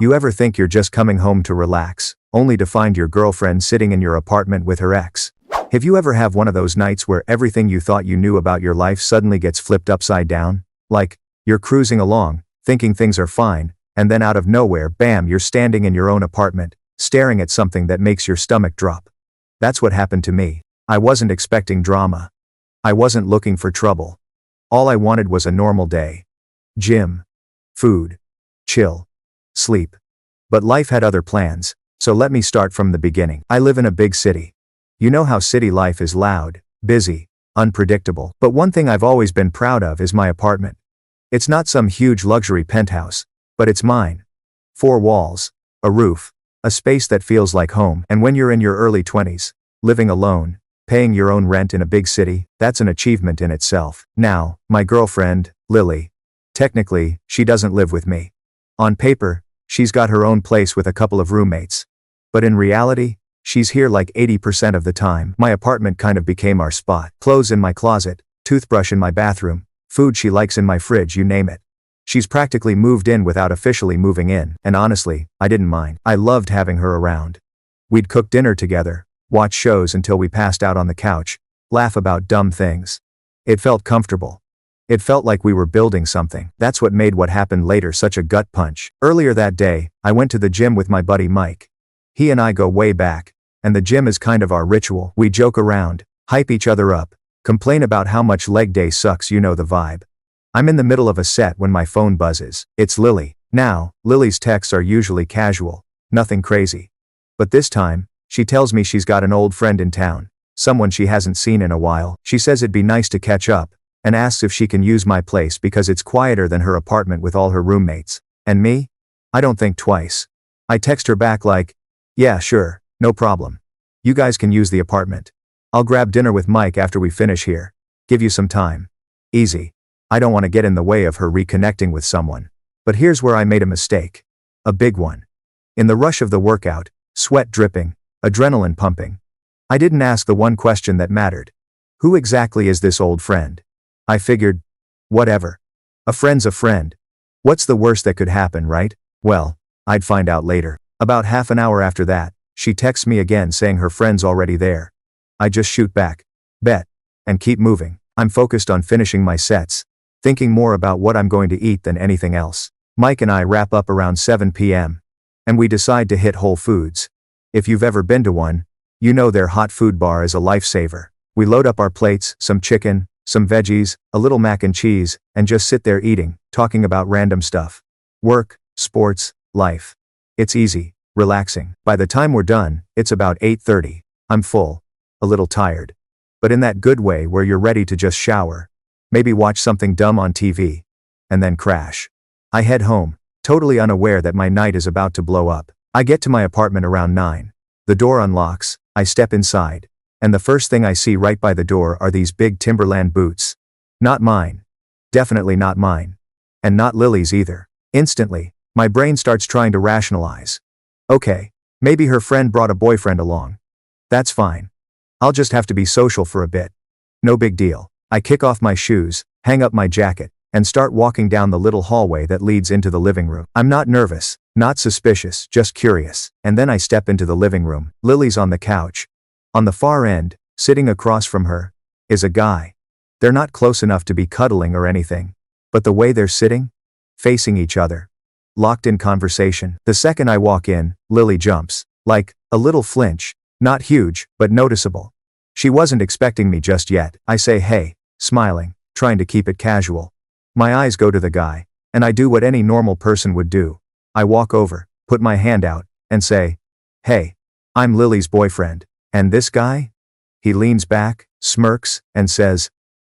You ever think you're just coming home to relax, only to find your girlfriend sitting in your apartment with her ex? Have you ever have one of those nights where everything you thought you knew about your life suddenly gets flipped upside down? Like, you're cruising along, thinking things are fine, and then out of nowhere, bam, you're standing in your own apartment, staring at something that makes your stomach drop. That's what happened to me. I wasn't expecting drama. I wasn't looking for trouble. All I wanted was a normal day. Gym. Food. Chill. Sleep. But life had other plans, so let me start from the beginning. I live in a big city. You know how city life is loud, busy, unpredictable. But one thing I've always been proud of is my apartment. It's not some huge luxury penthouse, but it's mine. 4 walls, a roof, a space that feels like home. And when you're in your early 20s, living alone, paying your own rent in a big city, that's an achievement in itself. Now, my girlfriend, Lily. Technically, she doesn't live with me. On paper, she's got her own place with a couple of roommates. But in reality, she's here like 80% of the time. My apartment kind of became our spot. Clothes in my closet, toothbrush in my bathroom, food she likes in my fridge, you name it. She's practically moved in without officially moving in, and honestly, I didn't mind. I loved having her around. We'd cook dinner together, watch shows until we passed out on the couch, laugh about dumb things. It felt comfortable. It felt like we were building something. That's what made what happened later such a gut punch. Earlier that day, I went to the gym with my buddy Mike. He and I go way back, and the gym is kind of our ritual. We joke around, hype each other up, complain about how much leg day sucks, you know the vibe. I'm in the middle of a set when my phone buzzes. It's Lily. Now, Lily's texts are usually casual, nothing crazy. But this time, she tells me she's got an old friend in town, someone she hasn't seen in a while. She says it'd be nice to catch up, and asks if she can use my place because it's quieter than her apartment with all her roommates. And me? I don't think twice. I text her back like, yeah, sure, no problem. You guys can use the apartment. I'll grab dinner with Mike after we finish here. Give you some time. Easy. I don't want to get in the way of her reconnecting with someone. But here's where I made a mistake. A big one. In the rush of the workout, sweat dripping, adrenaline pumping, I didn't ask the one question that mattered. Who exactly is this old friend? I figured, whatever. A friend's a friend. What's the worst that could happen, right? Well, I'd find out later. About half an hour after that, she texts me again saying her friend's already there. I just shoot back, bet, and keep moving. I'm focused on finishing my sets, thinking more about what I'm going to eat than anything else. Mike and I wrap up around 7 p.m. and we decide to hit Whole Foods. If you've ever been to one, you know their hot food bar is a lifesaver. We load up our plates, some chicken, some veggies, a little mac and cheese, and just sit there eating, talking about random stuff. Work, sports, life. It's easy, relaxing. By the time we're done, it's about 8:30. I'm full, a little tired. But in that good way where you're ready to just shower, maybe watch something dumb on TV, and then crash. I head home, totally unaware that my night is about to blow up. I get to my apartment around 9. The door unlocks, I step inside, and the first thing I see right by the door are these big Timberland boots. Not mine. Definitely not mine. And not Lily's either. Instantly, my brain starts trying to rationalize. Okay, maybe her friend brought a boyfriend along. That's fine. I'll just have to be social for a bit. No big deal. I kick off my shoes, hang up my jacket, and start walking down the little hallway that leads into the living room. I'm not nervous, not suspicious, just curious. And then I step into the living room. Lily's on the couch. On the far end, sitting across from her, is a guy. They're not close enough to be cuddling or anything. But the way they're sitting, facing each other, locked in conversation. The second I walk in, Lily jumps. Like, a little flinch. Not huge, but noticeable. She wasn't expecting me just yet. I say hey, smiling, trying to keep it casual. My eyes go to the guy, and I do what any normal person would do. I walk over, put my hand out, and say, hey, I'm Lily's boyfriend. And this guy? He leans back, smirks, and says,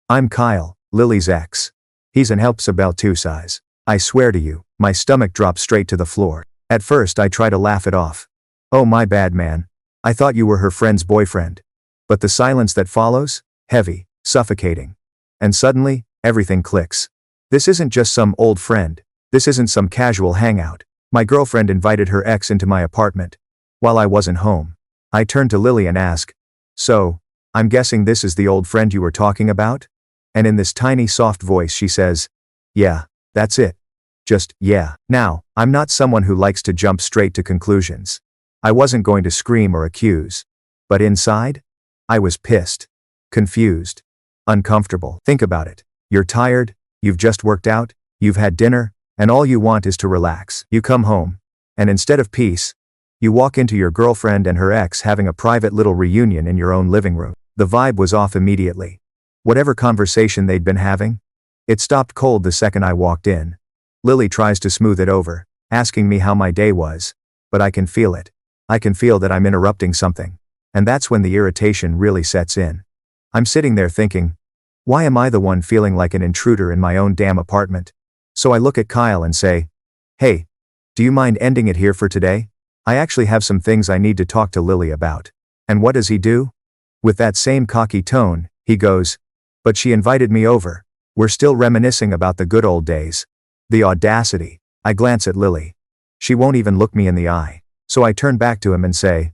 I'm Kyle, Lily's ex. He's an helps about 2 size. I swear to you, my stomach drops straight to the floor. At first I try to laugh it off. Oh my bad man. I thought you were her friend's boyfriend. But the silence that follows? Heavy, suffocating. And suddenly, everything clicks. This isn't just some old friend. This isn't some casual hangout. My girlfriend invited her ex into my apartment. While I wasn't home. I turn to Lily and ask, so, I'm guessing this is the old friend you were talking about? And in this tiny soft voice she says, yeah, that's it. Yeah. Now, I'm not someone who likes to jump straight to conclusions. I wasn't going to scream or accuse. But inside, I was pissed, confused, uncomfortable. Think about it. You're tired, you've just worked out, you've had dinner, and all you want is to relax. You come home, and instead of peace, you walk into your girlfriend and her ex having a private little reunion in your own living room. The vibe was off immediately. Whatever conversation they'd been having, it stopped cold the second I walked in. Lily tries to smooth it over, asking me how my day was, but I can feel it. I can feel that I'm interrupting something. And that's when the irritation really sets in. I'm sitting there thinking, why am I the one feeling like an intruder in my own damn apartment? So I look at Kyle and say, hey, do you mind ending it here for today? I actually have some things I need to talk to Lily about. And what does he do? With that same cocky tone, he goes, but she invited me over. We're still reminiscing about the good old days. The audacity. I glance at Lily. She won't even look me in the eye. So I turn back to him and say,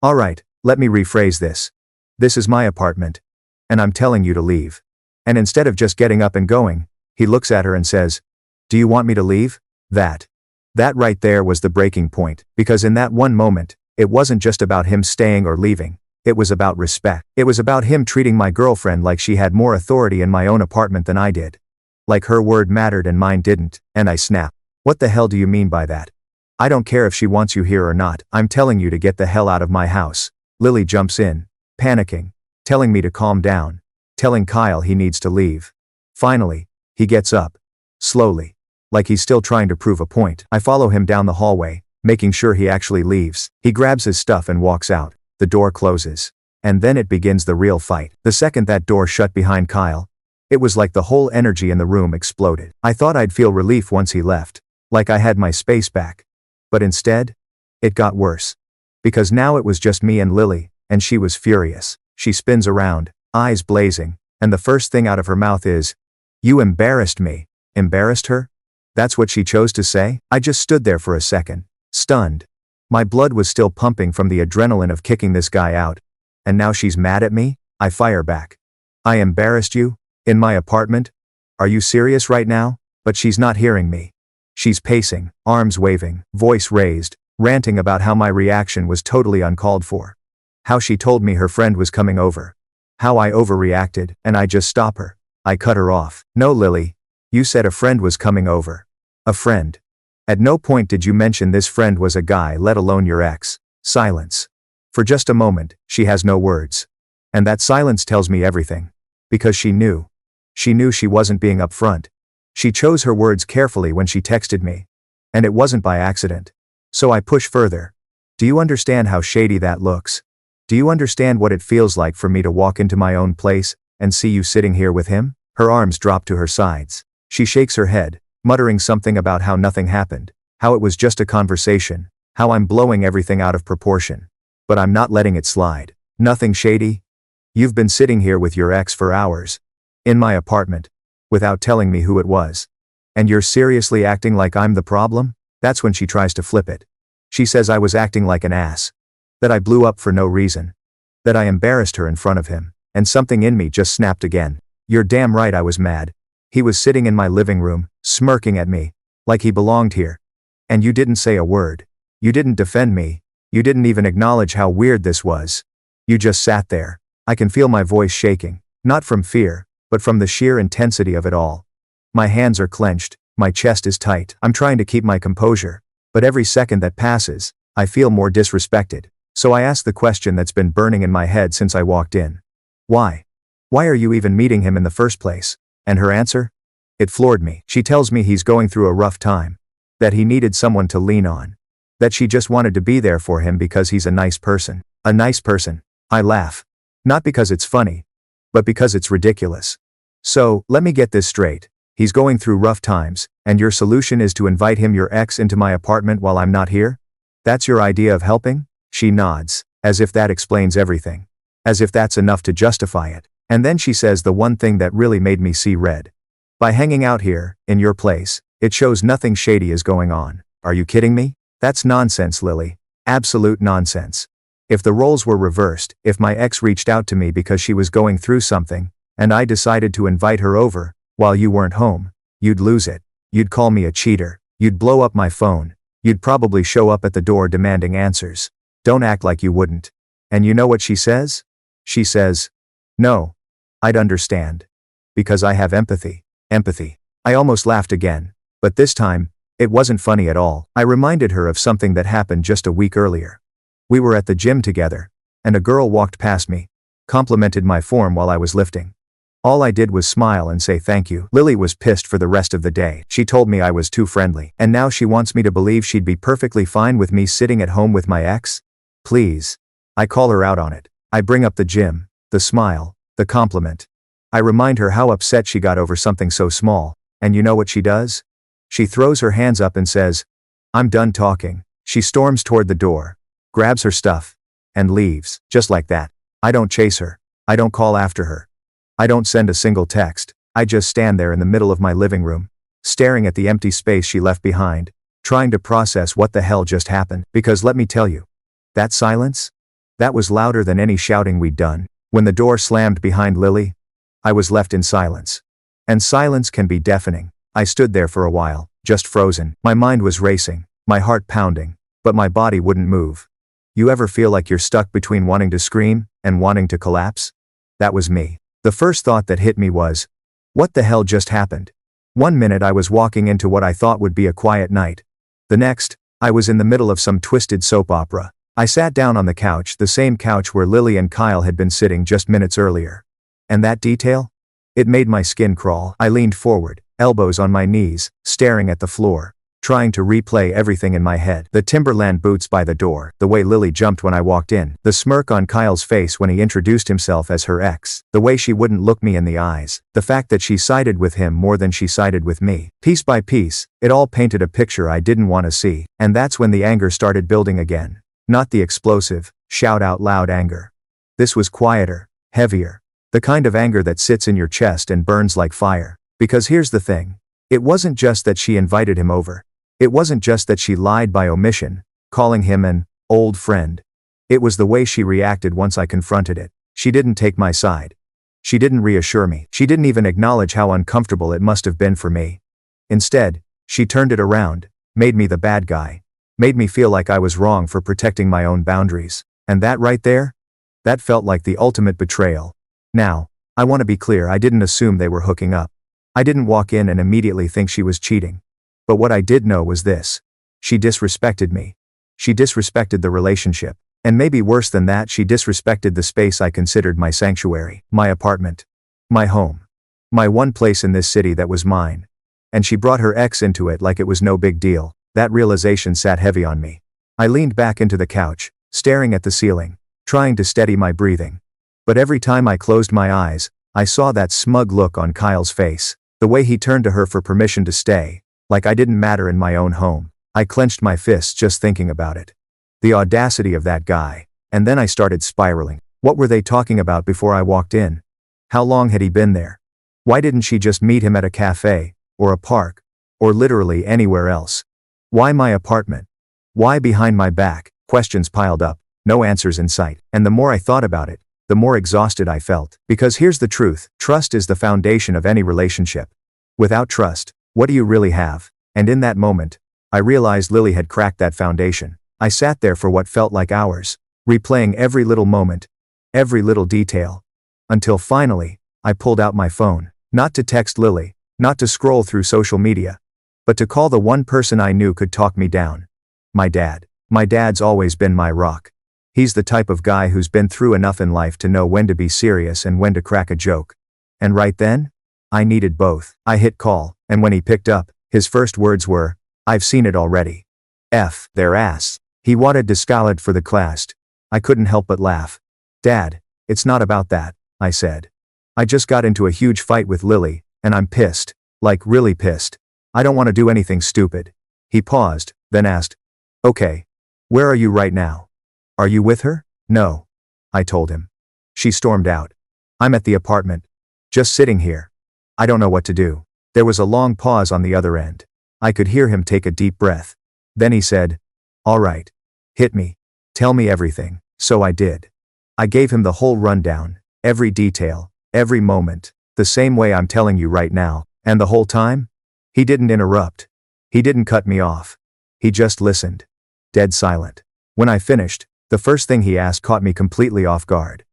all right, let me rephrase this. This is my apartment. And I'm telling you to leave. And instead of just getting up and going, he looks at her and says, do you want me to leave? That right there was the breaking point, because in that one moment, it wasn't just about him staying or leaving. It was about respect. It was about him treating my girlfriend like she had more authority in my own apartment than I did. Like her word mattered and mine didn't, and I snapped. What the hell do you mean by that? I don't care if she wants you here or not, I'm telling you to get the hell out of my house. Lily jumps in, panicking, telling me to calm down, telling Kyle he needs to leave. Finally, he gets up, slowly, like he's still trying to prove a point. I follow him down the hallway, making sure he actually leaves. He grabs his stuff and walks out. The door closes. And then it begins the real fight. The second that door shut behind Kyle, it was like the whole energy in the room exploded. I thought I'd feel relief once he left, like I had my space back. But instead, it got worse. Because now it was just me and Lily, and she was furious. She spins around, eyes blazing, and the first thing out of her mouth is, you embarrassed me. Embarrassed her? That's what she chose to say? I just stood there for a second, stunned. My blood was still pumping from the adrenaline of kicking this guy out. And now she's mad at me? I fire back. I embarrassed you? In my apartment? Are you serious right now? But she's not hearing me. She's pacing, arms waving, voice raised, ranting about how my reaction was totally uncalled for. How she told me her friend was coming over. How I overreacted, and I just stop her. I cut her off. No, Lily. You said a friend was coming over. A friend. At no point did you mention this friend was a guy, let alone your ex. Silence. For just a moment, she has no words. And that silence tells me everything. Because she knew. She knew she wasn't being upfront. She chose her words carefully when she texted me. And it wasn't by accident. So I push further. Do you understand how shady that looks? Do you understand what it feels like for me to walk into my own place and see you sitting here with him? Her arms drop to her sides. She shakes her head, muttering something about how nothing happened, how it was just a conversation, how I'm blowing everything out of proportion. But I'm not letting it slide. Nothing shady? You've been sitting here with your ex for hours. In my apartment. Without telling me who it was. And you're seriously acting like I'm the problem? That's when she tries to flip it. She says I was acting like an ass. That I blew up for no reason. That I embarrassed her in front of him. And something in me just snapped again. You're damn right I was mad. He was sitting in my living room, smirking at me. Like he belonged here. And you didn't say a word. You didn't defend me. You didn't even acknowledge how weird this was. You just sat there. I can feel my voice shaking. Not from fear, but from the sheer intensity of it all. My hands are clenched. My chest is tight. I'm trying to keep my composure. But every second that passes, I feel more disrespected. So I ask the question that's been burning in my head since I walked in. Why? Why are you even meeting him in the first place? And her answer? It floored me. She tells me he's going through a rough time. That he needed someone to lean on. That she just wanted to be there for him because he's a nice person. A nice person. I laugh. Not because it's funny, but because it's ridiculous. So, let me get this straight. He's going through rough times, and your solution is to invite him, your ex, into my apartment while I'm not here? That's your idea of helping? She nods, as if that explains everything. As if that's enough to justify it. And then she says the one thing that really made me see red. By hanging out here, in your place, it shows nothing shady is going on. Are you kidding me? That's nonsense, Lily. Absolute nonsense. If the roles were reversed, if my ex reached out to me because she was going through something, and I decided to invite her over, while you weren't home, you'd lose it. You'd call me a cheater. You'd blow up my phone. You'd probably show up at the door demanding answers. Don't act like you wouldn't. And you know what she says? She says, no. I'd understand. Because I have empathy. Empathy. I almost laughed again. But this time, it wasn't funny at all. I reminded her of something that happened just a week earlier. We were at the gym together, and a girl walked past me, complimented my form while I was lifting. All I did was smile and say thank you. Lily was pissed for the rest of the day. She told me I was too friendly, and now she wants me to believe she'd be perfectly fine with me sitting at home with my ex? Please. I call her out on it. I bring up the gym, the smile, the compliment. I remind her how upset she got over something so small, and you know what she does? She throws her hands up and says, I'm done talking. She storms toward the door, grabs her stuff, and leaves, just like that. I don't chase her. I don't call after her. I don't send a single text. I just stand there in the middle of my living room, staring at the empty space she left behind, trying to process what the hell just happened. Because let me tell you, that silence? That was louder than any shouting we'd done. When the door slammed behind Lily, I was left in silence. And silence can be deafening. I stood there for a while, just frozen. My mind was racing, my heart pounding, but my body wouldn't move. You ever feel like you're stuck between wanting to scream and wanting to collapse? That was me. The first thought that hit me was, what the hell just happened? One minute I was walking into what I thought would be a quiet night. The next, I was in the middle of some twisted soap opera. I sat down on the couch, the same couch where Lily and Kyle had been sitting just minutes earlier. And that detail? It made my skin crawl. I leaned forward, elbows on my knees, staring at the floor, trying to replay everything in my head. The Timberland boots by the door, the way Lily jumped when I walked in, the smirk on Kyle's face when he introduced himself as her ex, the way she wouldn't look me in the eyes, the fact that she sided with him more than she sided with me. Piece by piece, it all painted a picture I didn't want to see, and that's when the anger started building again. Not the explosive, shout-out-loud anger. This was quieter, heavier, the kind of anger that sits in your chest and burns like fire. Because here's the thing. It wasn't just that she invited him over. It wasn't just that she lied by omission, calling him an old friend. It was the way she reacted once I confronted it. She didn't take my side. She didn't reassure me. She didn't even acknowledge how uncomfortable it must have been for me. Instead, she turned it around, made me the bad guy, made me feel like I was wrong for protecting my own boundaries. And that right there? That felt like the ultimate betrayal. Now, I want to be clear, I didn't assume they were hooking up. I didn't walk in and immediately think she was cheating. But what I did know was this. She disrespected me. She disrespected the relationship. And maybe worse than that, she disrespected the space I considered my sanctuary, my apartment, my home, my one place in this city that was mine. And she brought her ex into it like it was no big deal. That realization sat heavy on me. I leaned back into the couch, staring at the ceiling, trying to steady my breathing. But every time I closed my eyes, I saw that smug look on Kyle's face, the way he turned to her for permission to stay, like I didn't matter in my own home. I clenched my fists just thinking about it. The audacity of that guy. And then I started spiraling. What were they talking about before I walked in? How long had he been there? Why didn't she just meet him at a cafe, or a park, or literally anywhere else? Why my apartment? Why behind my back? Questions piled up, no answers in sight. And the more I thought about it, the more exhausted I felt. Because here's the truth, trust is the foundation of any relationship. Without trust, what do you really have? And in that moment, I realized Lily had cracked that foundation. I sat there for what felt like hours, replaying every little moment, every little detail, until finally, I pulled out my phone, not to text Lily, not to scroll through social media, but to call the one person I knew could talk me down. My dad. My dad's always been my rock. He's the type of guy who's been through enough in life to know when to be serious and when to crack a joke. And right then, I needed both. I hit call, and when he picked up, his first words were, "I've seen it already. F their ass." He wanted to scald for the class. I couldn't help but laugh. "Dad, it's not about that," I said. "I just got into a huge fight with Lily, and I'm pissed. Like really pissed. I don't want to do anything stupid." He paused, then asked, "Okay. Where are you right now? Are you with her?" "No," I told him. She stormed out. "I'm at the apartment. Just sitting here. I don't know what to do." There was a long pause on the other end. I could hear him take a deep breath. Then he said, "All right. Hit me. Tell me everything." So I did. I gave him the whole rundown, every detail, every moment, the same way I'm telling you right now. And the whole time? He didn't interrupt. He didn't cut me off. He just listened. Dead silent. When I finished, the first thing he asked caught me completely off guard.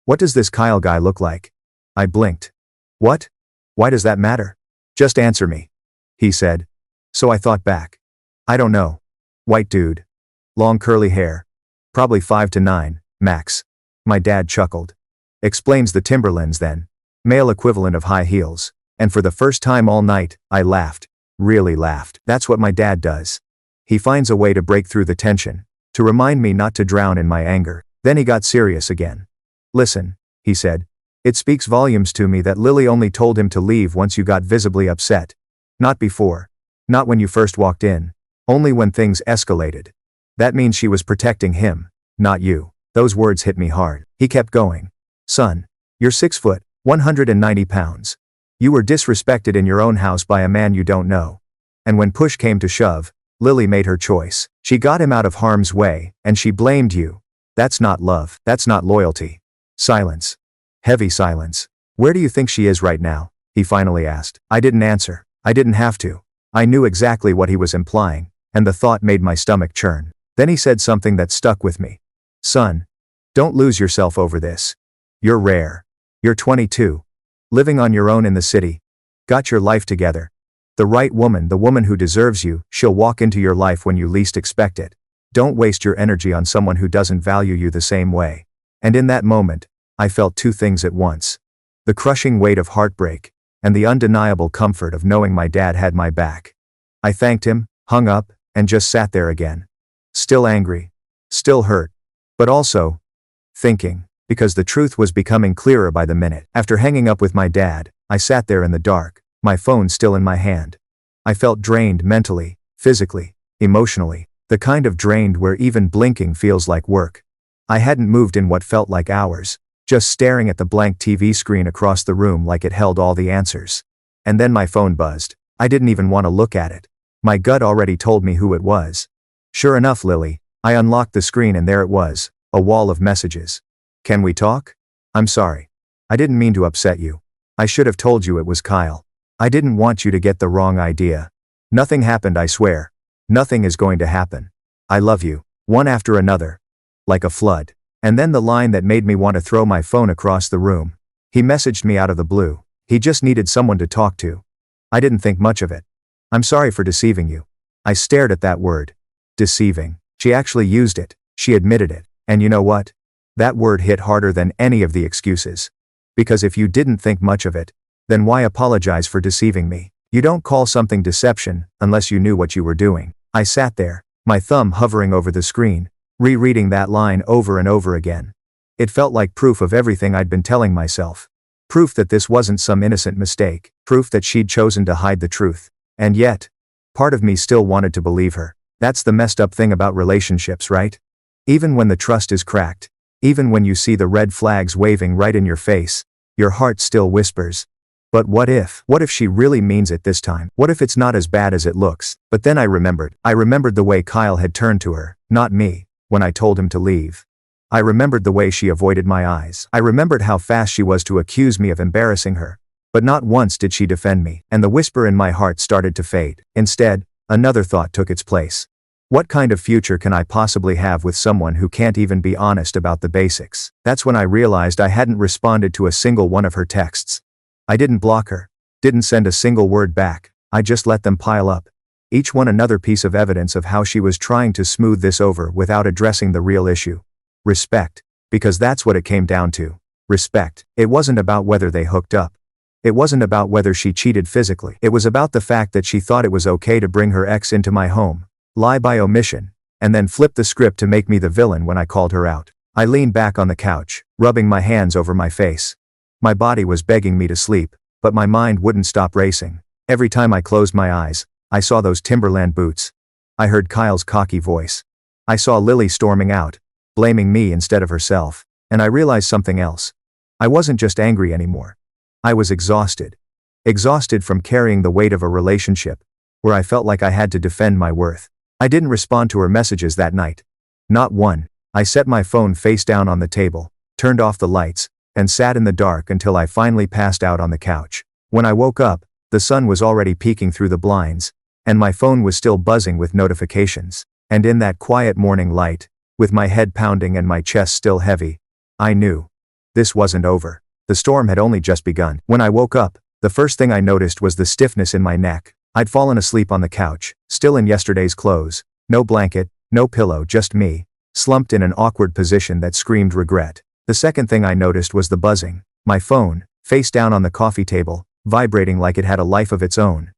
What does this Kyle guy look like? I blinked. What? Why does that matter? Just answer me, he said. So I thought back. I don't know. White dude. Long curly hair. Probably 5 to 9, max. My dad chuckled. Explains the Timberlands then. Male equivalent of high heels. And for the first time all night, I laughed. Really laughed. That's what my dad does. He finds a way to break through the tension, to remind me not to drown in my anger. Then he got serious again. Listen, he said. It speaks volumes to me that Lily only told him to leave once you got visibly upset. Not before. Not when you first walked in. Only when things escalated. That means she was protecting him, not you. Those words hit me hard. He kept going. Son, you're 6 foot, 190 pounds. You were disrespected in your own house by a man you don't know. And when push came to shove, Lily made her choice. She got him out of harm's way, and she blamed you. That's not love. That's not loyalty. Silence. Heavy silence. Where do you think she is right now? He finally asked. I didn't answer. I didn't have to. I knew exactly what he was implying, and the thought made my stomach churn. Then he said something that stuck with me. Son, don't lose yourself over this. You're rare. You're 22. Living on your own in the city. Got your life together. The right woman, the woman who deserves you, she'll walk into your life when you least expect it. Don't waste your energy on someone who doesn't value you the same way. And in that moment, I felt 2 things at once. The crushing weight of heartbreak, and the undeniable comfort of knowing my dad had my back. I thanked him, hung up, and just sat there again. Still angry. Still hurt. But also thinking, because the truth was becoming clearer by the minute. After hanging up with my dad, I sat there in the dark, my phone still in my hand. I felt drained mentally, physically, emotionally, the kind of drained where even blinking feels like work. I hadn't moved in what felt like hours, just staring at the blank TV screen across the room like it held all the answers. And then my phone buzzed. I didn't even want to look at it. My gut already told me who it was. Sure enough, Lily. I unlocked the screen and there it was, a wall of messages. Can we talk? I'm sorry. I didn't mean to upset you. I should have told you it was Kyle. I didn't want you to get the wrong idea. Nothing happened, I swear. Nothing is going to happen. I love you. One after another. Like a flood. And then the line that made me want to throw my phone across the room. He messaged me out of the blue. He just needed someone to talk to. I didn't think much of it. I'm sorry for deceiving you. I stared at that word. Deceiving. She actually used it. She admitted it. And you know what? That word hit harder than any of the excuses. Because if you didn't think much of it, then why apologize for deceiving me? You don't call something deception unless you knew what you were doing. I sat there, my thumb hovering over the screen, rereading that line over and over again. It felt like proof of everything I'd been telling myself. Proof that this wasn't some innocent mistake. Proof that she'd chosen to hide the truth. And yet, part of me still wanted to believe her. That's the messed up thing about relationships, right? Even when the trust is cracked, even when you see the red flags waving right in your face, your heart still whispers. But what if? What if she really means it this time? What if it's not as bad as it looks? But then I remembered the way Kyle had turned to her, not me, when I told him to leave. I remembered the way she avoided my eyes. I remembered how fast she was to accuse me of embarrassing her. But not once did she defend me, and the whisper in my heart started to fade. Instead, another thought took its place. What kind of future can I possibly have with someone who can't even be honest about the basics? That's when I realized I hadn't responded to a single one of her texts. I didn't block her, didn't send a single word back, I just let them pile up. Each one another piece of evidence of how she was trying to smooth this over without addressing the real issue. Respect. Because that's what it came down to. Respect. It wasn't about whether they hooked up. It wasn't about whether she cheated physically. It was about the fact that she thought it was okay to bring her ex into my home, lie by omission, and then flip the script to make me the villain when I called her out. I leaned back on the couch, rubbing my hands over my face. My body was begging me to sleep, but my mind wouldn't stop racing. Every time I closed my eyes, I saw those Timberland boots. I heard Kyle's cocky voice. I saw Lily storming out, blaming me instead of herself, and I realized something else. I wasn't just angry anymore. I was exhausted. Exhausted from carrying the weight of a relationship, where I felt like I had to defend my worth. I didn't respond to her messages that night. Not one. I set my phone face down on the table, turned off the lights, and sat in the dark until I finally passed out on the couch. When I woke up, the The sun was already peeking through the blinds, and my phone was still buzzing with notifications. And in that quiet morning light, with my head pounding and my chest still heavy, I knew. This wasn't over. The storm had only just begun. When I woke up, the first thing I noticed was the stiffness in my neck. I'd fallen asleep on the couch, still in yesterday's clothes. No blanket, no pillow, just me, slumped in an awkward position that screamed regret. The second thing I noticed was the buzzing. My phone, face down on the coffee table, vibrating like it had a life of its own.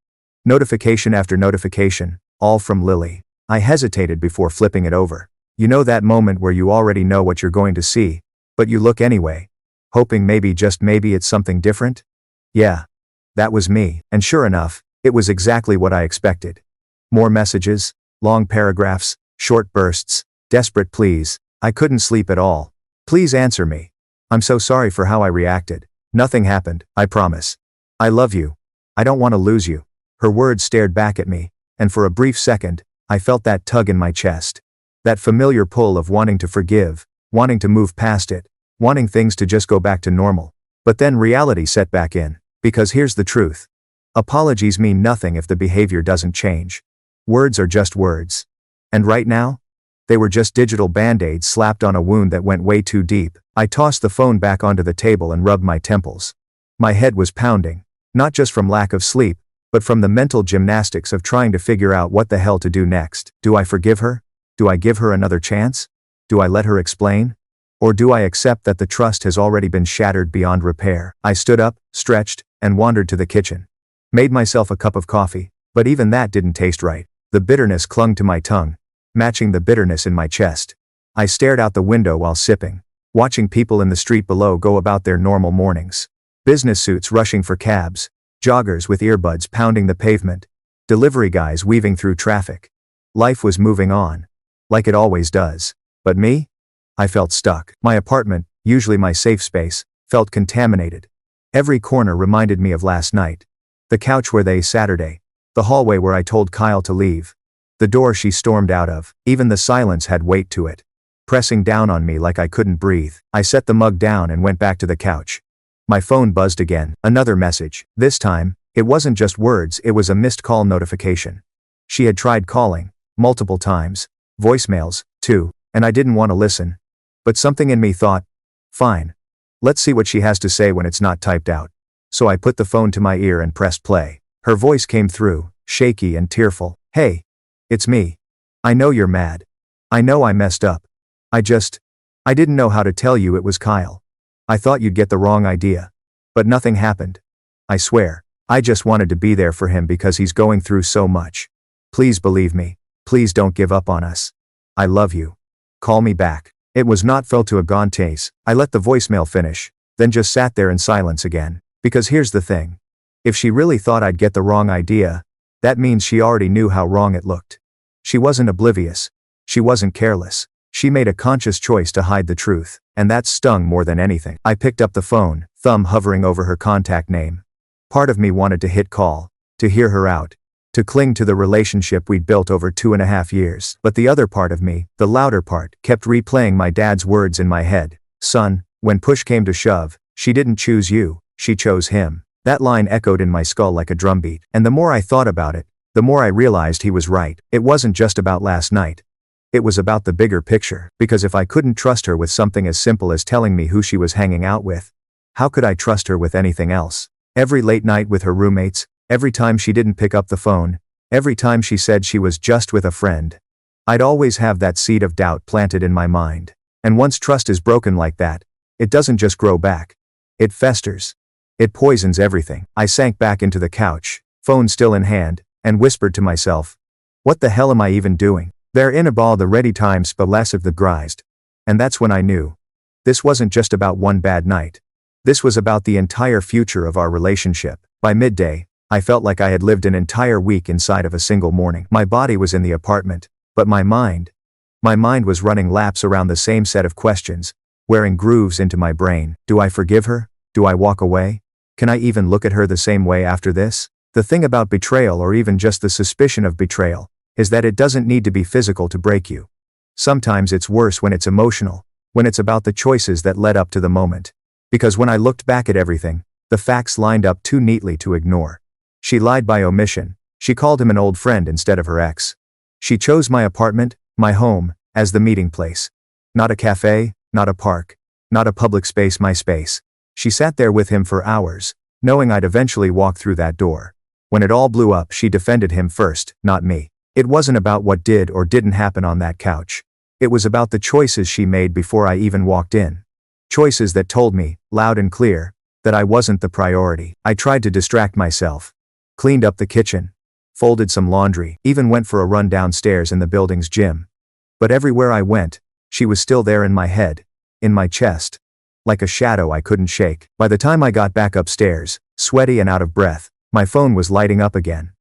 Notification after notification, all from Lily. I hesitated before flipping it over. You know that moment where you already know what you're going to see, but you look anyway, hoping maybe, just maybe, it's something different? Yeah. That was me, and sure enough, it was exactly what I expected. More messages, long paragraphs, short bursts, desperate pleas. I couldn't sleep at all. Please answer me. I'm so sorry for how I reacted. Nothing happened, I promise. I love you. I don't want to lose you. Her words stared back at me, and for a brief second, I felt that tug in my chest. That familiar pull of wanting to forgive, wanting to move past it, wanting things to just go back to normal. But then reality set back in, because here's the truth. Apologies mean nothing if the behavior doesn't change. Words are just words. And right now, they were just digital band-aids slapped on a wound that went way too deep. I tossed the phone back onto the table and rubbed my temples. My head was pounding, not just from lack of sleep, but from the mental gymnastics of trying to figure out what the hell to do next. Do I forgive her? Do I give her another chance? Do I let her explain? Or do I accept that the trust has already been shattered beyond repair? I stood up, stretched, and wandered to the kitchen. Made myself a cup of coffee, but even that didn't taste right. The bitterness clung to my tongue, matching the bitterness in my chest. I stared out the window while sipping, watching people in the street below go about their normal mornings. Business suits rushing for cabs, joggers with earbuds pounding the pavement, delivery guys weaving through traffic. Life was moving on, like it always does. But me? I felt stuck. My apartment, usually my safe space, felt contaminated. Every corner reminded me of last night. The couch where they Saturday. The hallway where I told Kyle to leave. The door she stormed out of. Even the silence had weight to it, pressing down on me like I couldn't breathe. I set the mug down and went back to the couch. My phone buzzed again. Another message. This time, it wasn't just words, it was a missed call notification. She had tried calling, multiple times. Voicemails, too, and I didn't want to listen. But something in me thought, fine. Let's see what she has to say when it's not typed out. So I put the phone to my ear and pressed play. Her voice came through, shaky and tearful. Hey. It's me. I know you're mad. I know I messed up. I didn't know how to tell you it was Kyle. I thought you'd get the wrong idea. But nothing happened. I swear, I just wanted to be there for him because he's going through so much. Please believe me. Please don't give up on us. I love you. Call me back. It was not felt to a Gontes. I let the voicemail finish, then just sat there in silence again. Because here's the thing. If she really thought I'd get the wrong idea, that means she already knew how wrong it looked. She wasn't oblivious. She wasn't careless. She made a conscious choice to hide the truth, and that stung more than anything. I picked up the phone, thumb hovering over her contact name. Part of me wanted to hit call, to hear her out, to cling to the relationship we'd built over 2.5 years. But the other part of me, the louder part, kept replaying my dad's words in my head. Son, when push came to shove, she didn't choose you, she chose him. That line echoed in my skull like a drumbeat, and the more I thought about it, the more I realized he was right. It wasn't just about last night. It was about the bigger picture, because if I couldn't trust her with something as simple as telling me who she was hanging out with, how could I trust her with anything else? Every late night with her roommates, every time she didn't pick up the phone, every time she said she was just with a friend, I'd always have that seed of doubt planted in my mind. And once trust is broken like that, it doesn't just grow back. It festers. It poisons everything. I sank back into the couch, phone still in hand, and whispered to myself, what the hell am I even doing? There innebal the ready time spalassive the grised. And that's when I knew. This wasn't just about one bad night. This was about the entire future of our relationship. By midday, I felt like I had lived an entire week inside of a single morning. My body was in the apartment, but my mind was running laps around the same set of questions, wearing grooves into my brain. Do I forgive her? Do I walk away? Can I even look at her the same way after this? The thing about betrayal, or even just the suspicion of betrayal, is that it doesn't need to be physical to break you. Sometimes it's worse when it's emotional, when it's about the choices that led up to the moment. Because when I looked back at everything, the facts lined up too neatly to ignore. She lied by omission. She called him an old friend instead of her ex. She chose my apartment, my home, as the meeting place. Not a cafe, not a park, not a public space, my space. She sat there with him for hours, knowing I'd eventually walk through that door. When it all blew up, she defended him first, not me. It wasn't about what did or didn't happen on that couch. It was about the choices she made before I even walked in. Choices that told me, loud and clear, that I wasn't the priority. I tried to distract myself. Cleaned up the kitchen. Folded some laundry. Even went for a run downstairs in the building's gym. But everywhere I went, she was still there in my head. In my chest. Like a shadow I couldn't shake. By the time I got back upstairs, sweaty and out of breath, my phone was lighting up again.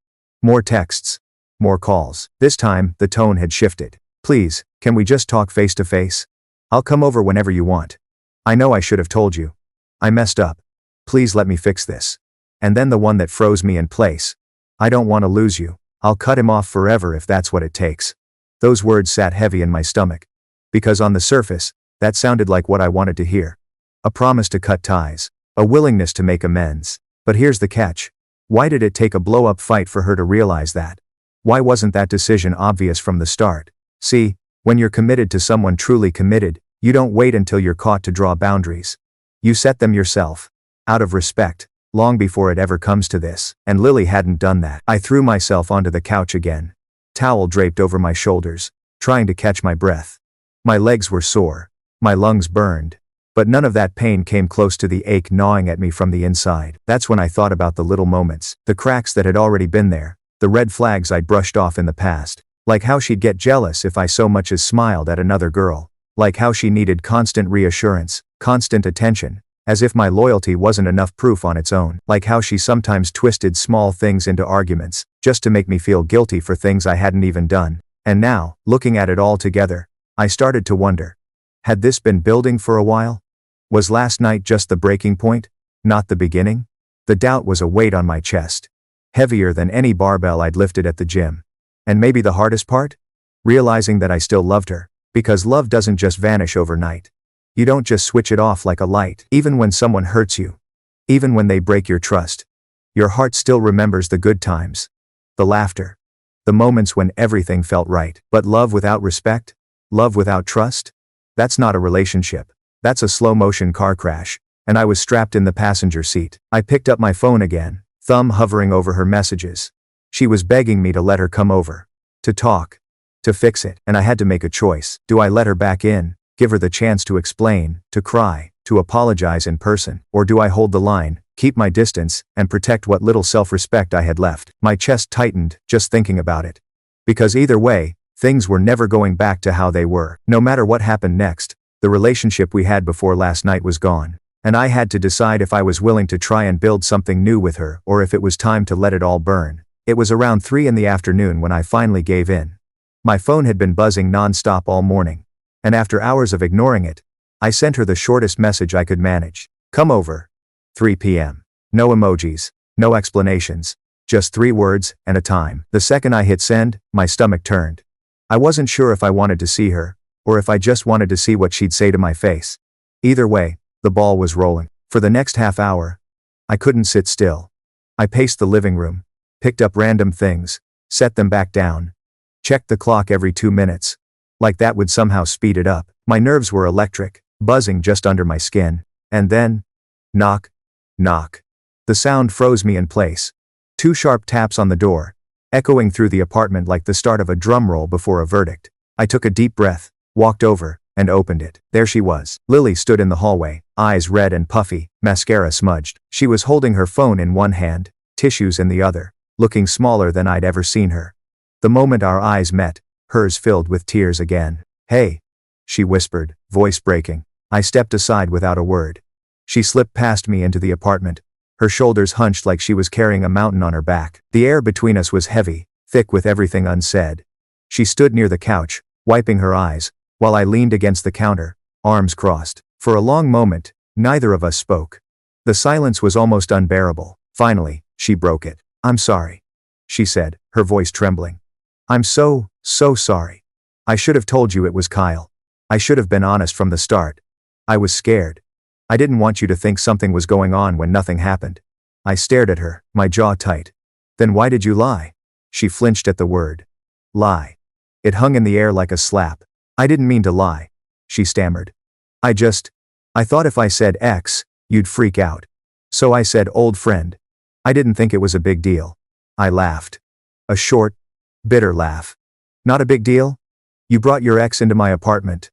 More texts. More calls. This time, the tone had shifted. Please, can we just talk face to face? I'll come over whenever you want. I know I should have told you. I messed up. Please let me fix this. And then the one that froze me in place. I don't want to lose you. I'll cut him off forever if that's what it takes. Those words sat heavy in my stomach. Because on the surface, that sounded like what I wanted to hear. A promise to cut ties. A willingness to make amends. But here's the catch. Why did it take a blow-up fight for her to realize that? Why wasn't that decision obvious from the start? See, when you're committed to someone truly committed, you don't wait until you're caught to draw boundaries. You set them yourself. Out of respect, long before it ever comes to this. And Lily hadn't done that. I threw myself onto the couch again. Towel draped over my shoulders, trying to catch my breath. My legs were sore. My lungs burned. But none of that pain came close to the ache gnawing at me from the inside. That's when I thought about the little moments, the cracks that had already been there, the red flags I'd brushed off in the past. Like how she'd get jealous if I so much as smiled at another girl. Like how she needed constant reassurance, constant attention, as if my loyalty wasn't enough proof on its own. Like how she sometimes twisted small things into arguments, just to make me feel guilty for things I hadn't even done. And now, looking at it all together, I started to wonder. Had this been building for a while? Was last night just the breaking point, not the beginning? The doubt was a weight on my chest. Heavier than any barbell I'd lifted at the gym. And maybe the hardest part? Realizing that I still loved her. Because love doesn't just vanish overnight. You don't just switch it off like a light. Even when someone hurts you. Even when they break your trust. Your heart still remembers the good times. The laughter. The moments when everything felt right. But love without respect? Love without trust? That's not a relationship. That's a slow-motion car crash. And I was strapped in the passenger seat. I picked up my phone again, thumb hovering over her messages. She was begging me to let her come over. To talk. To fix it. And I had to make a choice. Do I let her back in, give her the chance to explain, to cry, to apologize in person? Or do I hold the line, keep my distance, and protect what little self-respect I had left? My chest tightened, just thinking about it. Because either way, things were never going back to how they were. No matter what happened next, the relationship we had before last night was gone. And I had to decide if I was willing to try and build something new with her or if it was time to let it all burn. It was around 3 in the afternoon when I finally gave in. My phone had been buzzing non-stop all morning. And after hours of ignoring it, I sent her the shortest message I could manage. Come over. 3 p.m. No emojis, no explanations. Just 3 words and a time. The second I hit send, my stomach turned. I wasn't sure if I wanted to see her, or if I just wanted to see what she'd say to my face. Either way, the ball was rolling. For the next half hour, I couldn't sit still. I paced the living room, picked up random things, set them back down, checked the clock every 2 minutes. Like that would somehow speed it up. My nerves were electric, buzzing just under my skin. And then, knock, knock. The sound froze me in place. 2 sharp taps on the door, echoing through the apartment like the start of a drum roll before a verdict. I took a deep breath, walked over, and opened it. There she was. Lily stood in the hallway, eyes red and puffy, mascara smudged. She was holding her phone in one hand, tissues in the other, looking smaller than I'd ever seen her. The moment our eyes met, hers filled with tears again. Hey, she whispered, voice breaking. I stepped aside without a word. She slipped past me into the apartment, her shoulders hunched like she was carrying a mountain on her back. The air between us was heavy, thick with everything unsaid. She stood near the couch, wiping her eyes, while I leaned against the counter, arms crossed. For a long moment, neither of us spoke. The silence was almost unbearable. Finally, she broke it. I'm sorry, she said, her voice trembling. I'm so sorry. I should have told you it was Kyle. I should have been honest from the start. I was scared. I didn't want you to think something was going on when nothing happened. I stared at her, my jaw tight. Then why did you lie? She flinched at the word. Lie. It hung in the air like a slap. I didn't mean to lie, she stammered. I thought if I said X, you'd freak out. So I said old friend. I didn't think it was a big deal. I laughed. A short, bitter laugh. Not a big deal? You brought your ex into my apartment.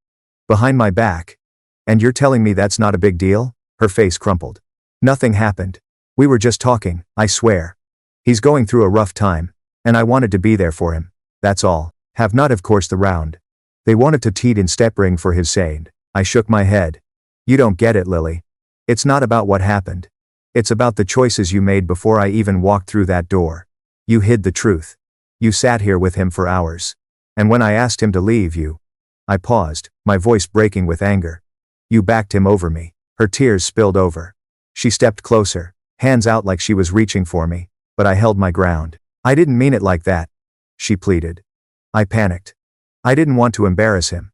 Behind my back. And you're telling me that's not a big deal? Her face crumpled. Nothing happened. We were just talking, I swear. He's going through a rough time, and I wanted to be there for him. That's all. Have not of course the round. They wanted to teat in step ring for his saying. I shook my head. You don't get it, Lily. It's not about what happened. It's about the choices you made before I even walked through that door. You hid the truth. You sat here with him for hours. And when I asked him to leave you, I paused, my voice breaking with anger. You backed him over me. Her tears spilled over. She stepped closer, hands out like she was reaching for me, but I held my ground. I didn't mean it like that, she pleaded. I panicked. I didn't want to embarrass him.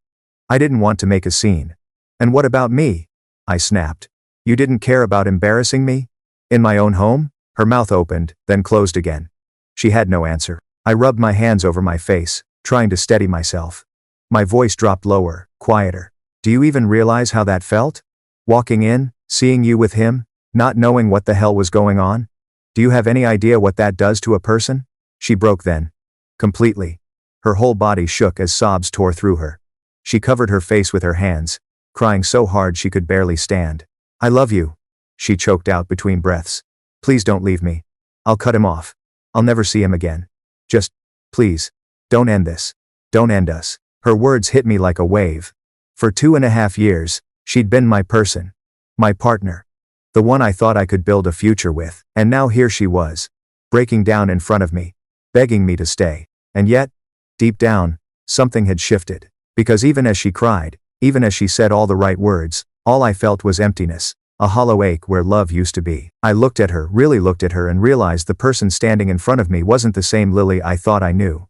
I didn't want to make a scene. And what about me? I snapped. You didn't care about embarrassing me? In my own home? Her mouth opened, then closed again. She had no answer. I rubbed my hands over my face, trying to steady myself. My voice dropped lower, quieter. Do you even realize how that felt? Walking in, seeing you with him, not knowing what the hell was going on? Do you have any idea what that does to a person? She broke then. Completely. Her whole body shook as sobs tore through her. She covered her face with her hands, crying so hard she could barely stand. I love you, she choked out between breaths. Please don't leave me. I'll cut him off. I'll never see him again. Just, please, don't end this. Don't end us. Her words hit me like a wave. For 2.5 years, she'd been my person. My partner. The one I thought I could build a future with. And now here she was. Breaking down in front of me. Begging me to stay. And yet, deep down, something had shifted. Because even as she cried, even as she said all the right words, all I felt was emptiness. A hollow ache where love used to be. I looked at her, really looked at her, and realized the person standing in front of me wasn't the same Lily I thought I knew.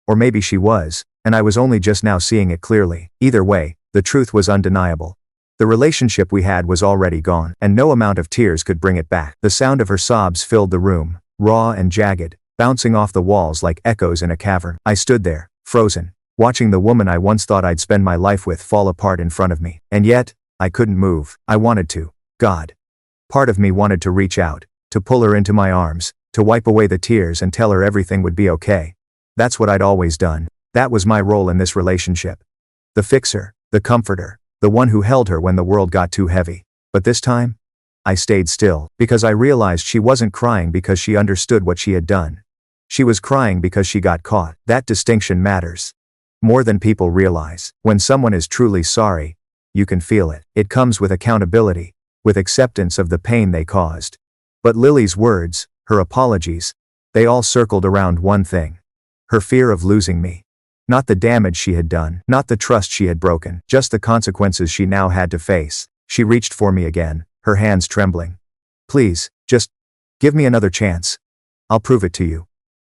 Or maybe she was, and I was only just now seeing it clearly. Either way, the truth was undeniable. The relationship we had was already gone, and no amount of tears could bring it back. The sound of her sobs filled the room, raw and jagged, bouncing off the walls like echoes in a cavern. I stood there, frozen, watching the woman I once thought I'd spend my life with fall apart in front of me. And yet, I couldn't move. I wanted to. God. Part of me wanted to reach out, to pull her into my arms, to wipe away the tears and tell her everything would be okay. That's what I'd always done. That was my role in this relationship. The fixer, the comforter, the one who held her when the world got too heavy. But this time, I stayed still, because I realized she wasn't crying because she understood what she had done. She was crying because she got caught. That distinction matters. More than people realize. When someone is truly sorry, you can feel it. It comes with accountability, with acceptance of the pain they caused. But Lily's words, her apologies, they all circled around one thing. Her fear of losing me. Not the damage she had done, not the trust she had broken, just the consequences she now had to face. She reached for me again, her hands trembling. Please, just give me another chance. I'll prove it to you.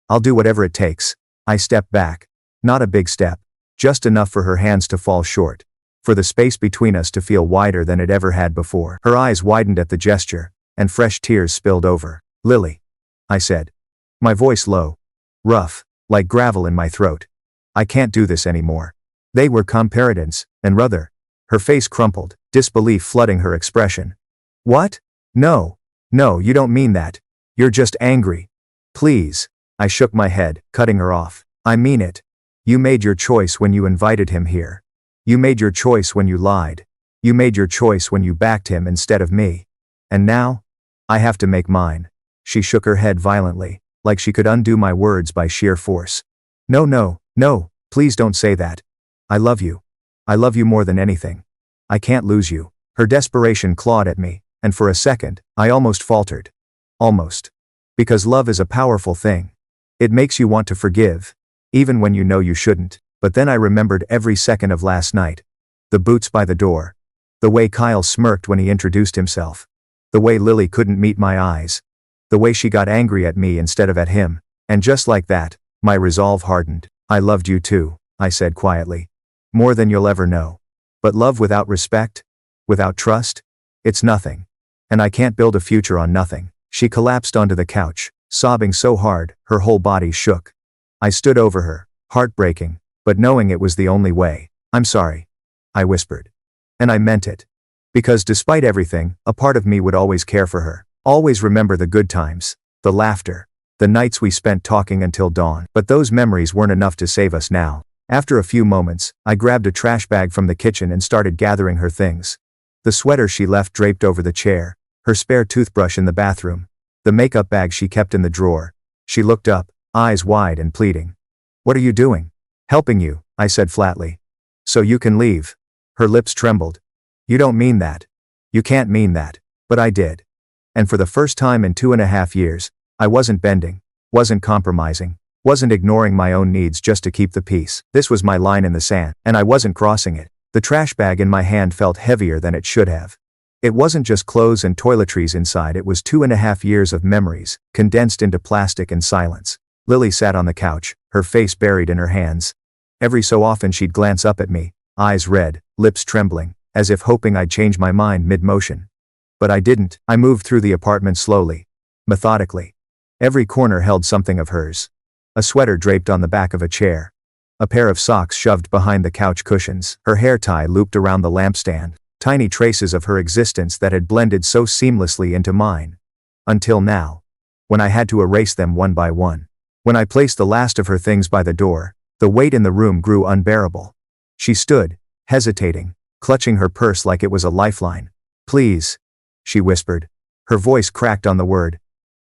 I'll do whatever it takes. I stepped back. Not a big step, just enough for her hands to fall short. For the space between us to feel wider than it ever had before. Her eyes widened at the gesture, and fresh tears spilled over. Lily, I said. My voice low. Rough, like gravel in my throat. I can't do this anymore. They were comparisons, and rather. Her face crumpled, disbelief flooding her expression. What? No, you don't mean that. You're just angry. Please. I shook my head, cutting her off. I mean it. You made your choice when you invited him here. You made your choice when you lied. You made your choice when you backed him instead of me. And now? I have to make mine. She shook her head violently, like she could undo my words by sheer force. No, please don't say that. I love you. I love you more than anything. I can't lose you. Her desperation clawed at me, and for a second, I almost faltered. Almost. Because love is a powerful thing. It makes you want to forgive, even when you know you shouldn't. But then I remembered every second of last night. The boots by the door. The way Kyle smirked when he introduced himself. The way Lily couldn't meet my eyes. The way she got angry at me instead of at him. And just like that, my resolve hardened. I loved you too, I said quietly. More than you'll ever know. But love without respect? Without trust? It's nothing. And I can't build a future on nothing. She collapsed onto the couch, sobbing so hard, her whole body shook. I stood over her, heartbreaking, but knowing it was the only way. "I'm sorry," I whispered. And I meant it. Because despite everything, a part of me would always care for her. Always remember the good times, the laughter, the nights we spent talking until dawn. But those memories weren't enough to save us now. After a few moments, I grabbed a trash bag from the kitchen and started gathering her things. The sweater she left draped over the chair, her spare toothbrush in the bathroom, the makeup bag she kept in the drawer. She looked up, eyes wide and pleading. "What are you doing?" "Helping you," I said flatly. "So you can leave." Her lips trembled. "You don't mean that. You can't mean that." But I did. And for the first time in 2.5 years, I wasn't bending, wasn't compromising, wasn't ignoring my own needs just to keep the peace. This was my line in the sand, and I wasn't crossing it. The trash bag in my hand felt heavier than it should have. It wasn't just clothes and toiletries inside, it was 2.5 years of memories, condensed into plastic and silence. Lily sat on the couch, her face buried in her hands. Every so often she'd glance up at me, eyes red, lips trembling, as if hoping I'd change my mind mid-motion. But I didn't. I moved through the apartment slowly, methodically. Every corner held something of hers. A sweater draped on the back of a chair. A pair of socks shoved behind the couch cushions. Her hair tie looped around the lampstand. Tiny traces of her existence that had blended so seamlessly into mine. Until now. When I had to erase them one by one. When I placed the last of her things by the door, the weight in the room grew unbearable. She stood, hesitating, clutching her purse like it was a lifeline. "Please," she whispered. Her voice cracked on the word.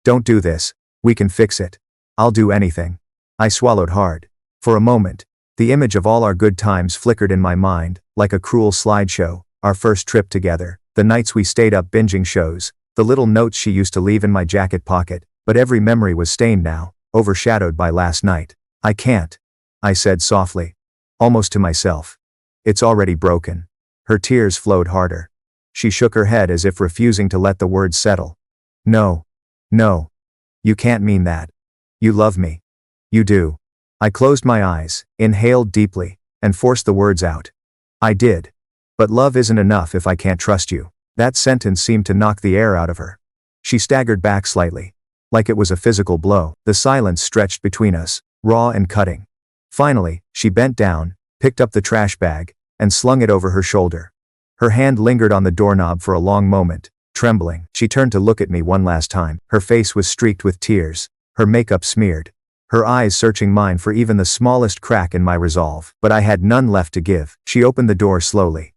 "Don't do this. We can fix it. I'll do anything." I swallowed hard. For a moment, the image of all our good times flickered in my mind, like a cruel slideshow. Our first trip together, the nights we stayed up binging shows, the little notes she used to leave in my jacket pocket, but every memory was stained now, overshadowed by last night. "I can't," I said softly, almost to myself. "It's already broken." Her tears flowed harder. She shook her head as if refusing to let the words settle. "No. No. You can't mean that. You love me. You do." I closed my eyes, inhaled deeply, and forced the words out. "I did. But love isn't enough if I can't trust you." That sentence seemed to knock the air out of her. She staggered back slightly, like it was a physical blow. The silence stretched between us, raw and cutting. Finally, she bent down, picked up the trash bag, and slung it over her shoulder. Her hand lingered on the doorknob for a long moment, trembling. She turned to look at me one last time. Her face was streaked with tears, her makeup smeared, her eyes searching mine for even the smallest crack in my resolve. But I had none left to give. She opened the door slowly.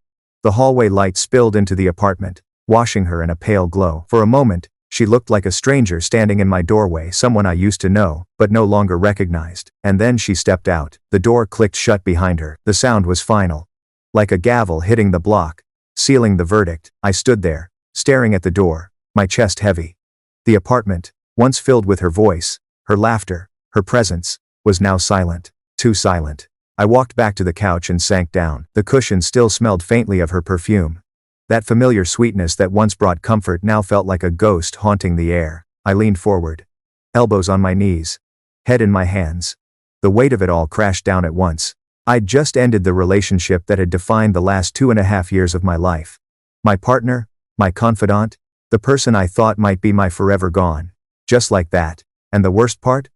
The hallway light spilled into the apartment, washing her in a pale glow. For a moment, she looked like a stranger standing in my doorway, someone I used to know, but no longer recognized. And then she stepped out. The door clicked shut behind her. The sound was final. Like a gavel hitting the block, sealing the verdict. I stood there, staring at the door, my chest heavy. The apartment, once filled with her voice, her laughter, her presence, was now silent. Too silent. I walked back to the couch and sank down. The cushion still smelled faintly of her perfume. That familiar sweetness that once brought comfort now felt like a ghost haunting the air. I leaned forward, elbows on my knees, head in my hands. The weight of it all crashed down at once. I'd just ended the relationship that had defined the last 2.5 years of my life. My partner, my confidant, the person I thought might be my forever gone. Just like that. And the worst part?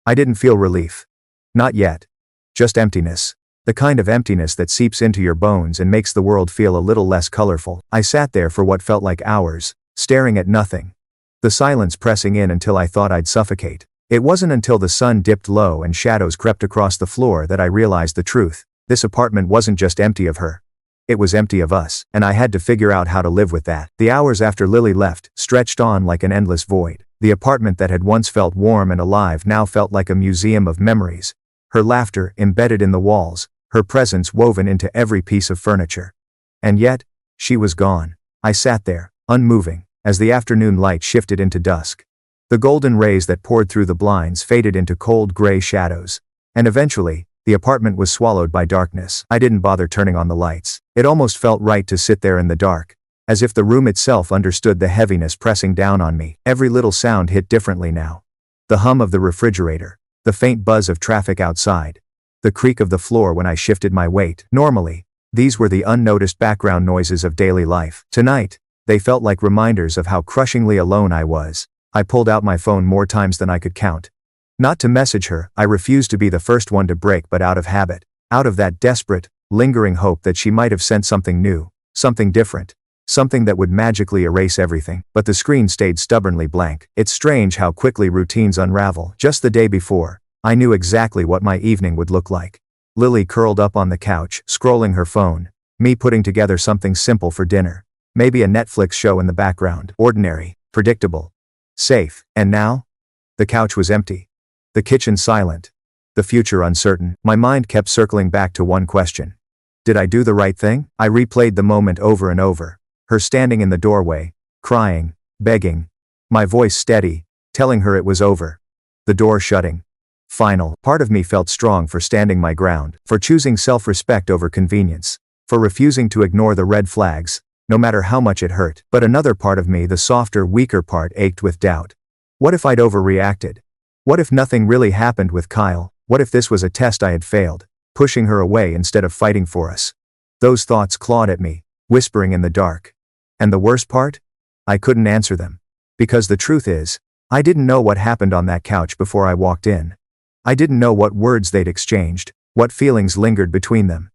I didn't feel relief. Not yet. Just emptiness. The kind of emptiness that seeps into your bones and makes the world feel a little less colorful. I sat there for what felt like hours, staring at nothing. The silence pressing in until I thought I'd suffocate. It wasn't until the sun dipped low and shadows crept across the floor that I realized the truth. This apartment wasn't just empty of her. It was empty of us, and I had to figure out how to live with that. The hours after Lily left stretched on like an endless void. The apartment that had once felt warm and alive now felt like a museum of memories. Her laughter embedded in the walls, her presence woven into every piece of furniture. And yet, she was gone. I sat there, unmoving, as the afternoon light shifted into dusk. The golden rays that poured through the blinds faded into cold gray shadows. And eventually, the apartment was swallowed by darkness. I didn't bother turning on the lights. It almost felt right to sit there in the dark, as if the room itself understood the heaviness pressing down on me. Every little sound hit differently now. The hum of the refrigerator, the faint buzz of traffic outside, the creak of the floor when I shifted my weight. Normally, these were the unnoticed background noises of daily life. Tonight, they felt like reminders of how crushingly alone I was. I pulled out my phone more times than I could count. Not to message her, I refused to be the first one to break, but out of habit. Out of that desperate, lingering hope that she might have sent something new, something different. Something that would magically erase everything, but the screen stayed stubbornly blank. It's strange how quickly routines unravel. Just the day before, I knew exactly what my evening would look like. Lily curled up on the couch, scrolling her phone. Me putting together something simple for dinner. Maybe a Netflix show in the background. Ordinary, predictable, safe. And now? The couch was empty. The kitchen silent. The future uncertain. My mind kept circling back to one question. Did I do the right thing? I replayed the moment over and over. Her standing in the doorway, crying, begging. My voice steady, telling her it was over. The door shutting. Final. Part of me felt strong for standing my ground, for choosing self-respect over convenience, for refusing to ignore the red flags, no matter how much it hurt. But another part of me, the softer, weaker part, ached with doubt. What if I'd overreacted? What if nothing really happened with Kyle? What if this was a test I had failed, pushing her away instead of fighting for us? Those thoughts clawed at me, whispering in the dark. And the worst part? I couldn't answer them. Because the truth is, I didn't know what happened on that couch before I walked in. I didn't know what words they'd exchanged, what feelings lingered between them.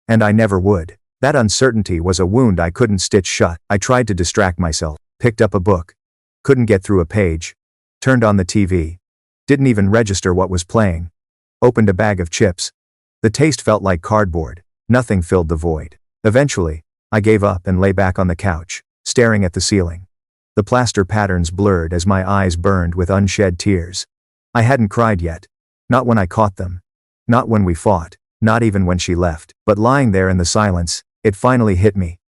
And I never would. That uncertainty was a wound I couldn't stitch shut. I tried to distract myself, picked up a book. Couldn't get through a page. Turned on the TV. Didn't even register what was playing. Opened a bag of chips. The taste felt like cardboard. Nothing filled the void. Eventually, I gave up and lay back on the couch, staring at the ceiling. The plaster patterns blurred as my eyes burned with unshed tears. I hadn't cried yet. Not when I caught them. Not when we fought. Not even when she left. But lying there in the silence, it finally hit me.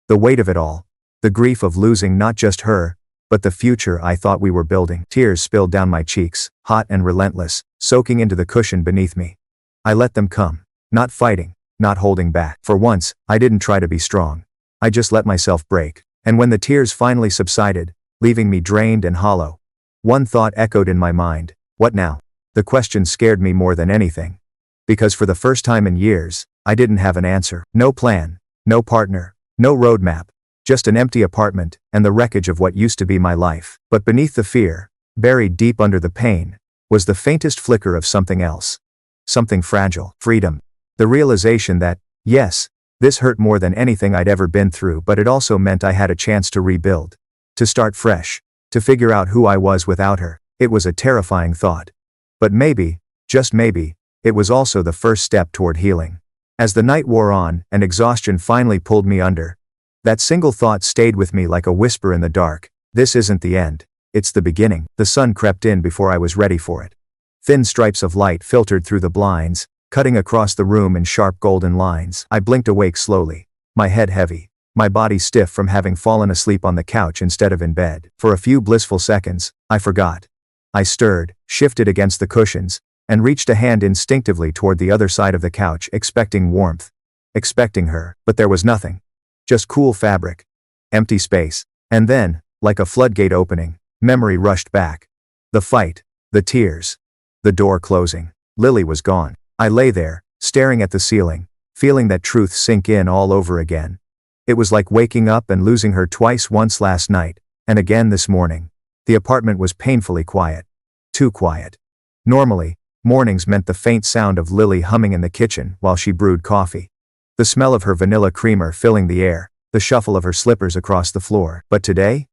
The weight of it all. The grief of losing not just her, but the future I thought we were building. Tears spilled down my cheeks, hot and relentless, soaking into the cushion beneath me. I let them come. Not fighting. Not holding back. For once, I didn't try to be strong. I just let myself break. And when the tears finally subsided, leaving me drained and hollow, one thought echoed in my mind. What now? The question scared me more than anything. Because for the first time in years, I didn't have an answer. No plan, no partner, no roadmap, just an empty apartment and the wreckage of what used to be my life. But beneath the fear, buried deep under the pain, was the faintest flicker of something else. Something fragile. Freedom. The realization that, yes, this hurt more than anything I'd ever been through, but it also meant I had a chance to rebuild. To start fresh. To figure out who I was without her. It was a terrifying thought. But maybe, just maybe, it was also the first step toward healing. As the night wore on and exhaustion finally pulled me under, that single thought stayed with me like a whisper in the dark. This isn't the end. It's the beginning. The sun crept in before I was ready for it. Thin stripes of light filtered through the blinds, cutting across the room in sharp golden lines. I blinked awake slowly, my head heavy, my body stiff from having fallen asleep on the couch instead of in bed. For a few blissful seconds, I forgot. I stirred, shifted against the cushions, and reached a hand instinctively toward the other side of the couch, expecting warmth. Expecting her, but there was nothing. Just cool fabric. Empty space. And then, like a floodgate opening, memory rushed back. The fight. The tears. The door closing. Lily was gone. I lay there, staring at the ceiling, feeling that truth sink in all over again. It was like waking up and losing her twice, once last night, and again this morning. The apartment was painfully quiet. Too quiet. Normally, mornings meant the faint sound of Lily humming in the kitchen while she brewed coffee. The smell of her vanilla creamer filling the air, the shuffle of her slippers across the floor. But today?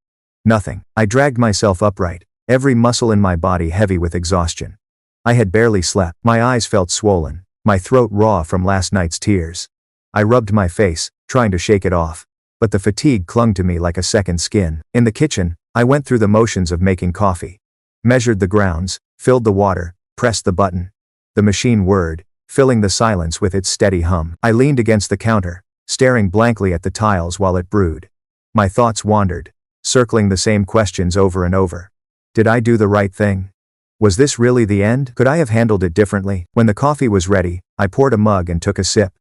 Nothing. I dragged myself upright, every muscle in my body heavy with exhaustion. I had barely slept. My eyes felt swollen, my throat raw from last night's tears. I rubbed my face, trying to shake it off, but the fatigue clung to me like a second skin. In the kitchen, I went through the motions of making coffee. Measured the grounds, filled the water, pressed the button. The machine whirred, filling the silence with its steady hum. I leaned against the counter, staring blankly at the tiles while it brewed. My thoughts wandered, circling the same questions over and over. Did I do the right thing? Was this really the end? Could I have handled it differently? When the coffee was ready, I poured a mug and took a sip.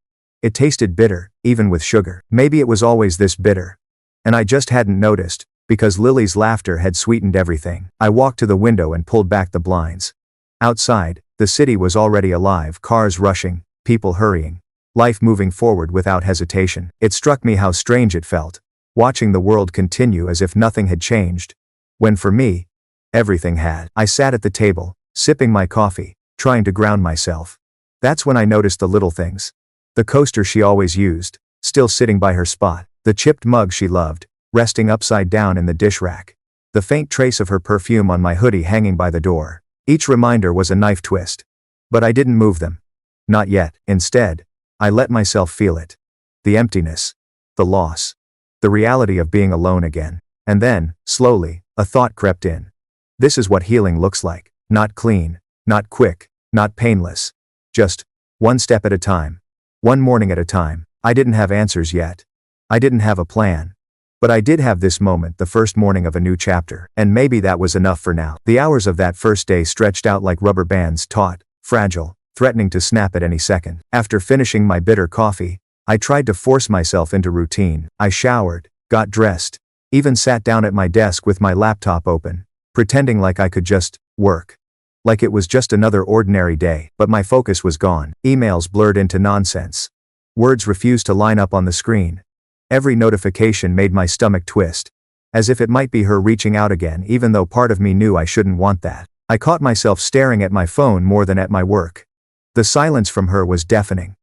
It tasted bitter, even with sugar. Maybe it was always this bitter. And I just hadn't noticed, because Lily's laughter had sweetened everything. I walked to the window and pulled back the blinds. Outside, the city was already alive, cars rushing, people hurrying, life moving forward without hesitation. It struck me how strange it felt, watching the world continue as if nothing had changed. When for me, Everything had. I sat at the table, sipping my coffee, trying to ground myself. That's when I noticed the little things. The coaster she always used, still sitting by her spot. The chipped mug she loved, resting upside down in the dish rack. The faint trace of her perfume on my hoodie hanging by the door. Each reminder was a knife twist. But I didn't move them. Not yet. Instead, I let myself feel it. The emptiness. The loss. The reality of being alone again. And then, slowly, a thought crept in. This is what healing looks like. Not clean, not quick, not painless. Just one step at a time. One morning at a time. I didn't have answers yet. I didn't have a plan. But I did have this moment, the first morning of a new chapter, and maybe that was enough for now. The hours of that first day stretched out like rubber bands, taut, fragile, threatening to snap at any second. After finishing my bitter coffee, I tried to force myself into routine. I showered, got dressed, even sat down at my desk with my laptop open, pretending like I could just work. Like it was just another ordinary day, but my focus was gone. Emails blurred into nonsense. Words refused to line up on the screen. Every notification made my stomach twist. As if it might be her reaching out again, even though part of me knew I shouldn't want that. I caught myself staring at my phone more than at my work. The silence from her was deafening.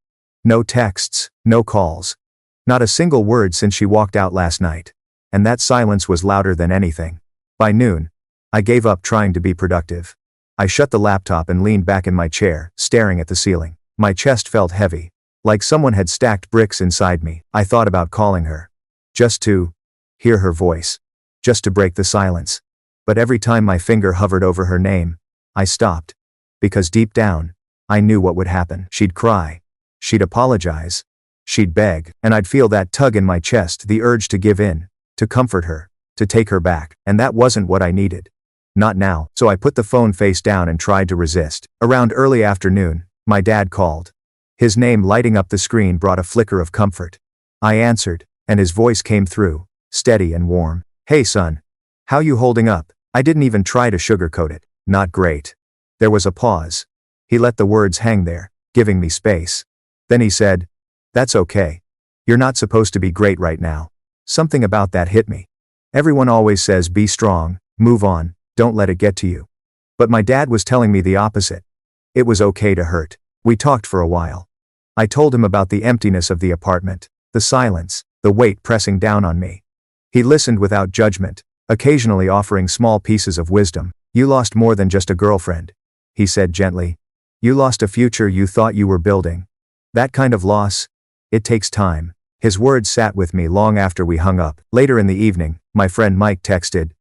No texts, no calls. Not a single word since she walked out last night. And that silence was louder than anything. By noon, I gave up trying to be productive. I shut the laptop and leaned back in my chair, staring at the ceiling. My chest felt heavy. Like someone had stacked bricks inside me. I thought about calling her. Just to hear her voice. Just to break the silence. But every time my finger hovered over her name, I stopped. Because deep down, I knew what would happen. She'd cry. She'd apologize. She'd beg. And I'd feel that tug in my chest, the urge to give in, to comfort her, to take her back. And that wasn't what I needed. Not now. So I put the phone face down and tried to resist. Around early afternoon, my dad called. His name lighting up the screen brought a flicker of comfort. I answered, and his voice came through, steady and warm. Hey son. How you holding up? I didn't even try to sugarcoat it. Not great. There was a pause. He let the words hang there, giving me space. Then he said, That's okay. You're not supposed to be great right now. Something about that hit me. Everyone always says be strong, move on, don't let it get to you. But my dad was telling me the opposite. It was okay to hurt. We talked for a while. I told him about the emptiness of the apartment, the silence, the weight pressing down on me. He listened without judgment, occasionally offering small pieces of wisdom. You lost more than just a girlfriend, he said gently. You lost a future you thought you were building. That kind of loss, it takes time. His words sat with me long after we hung up. Later in the evening, my friend Mike texted,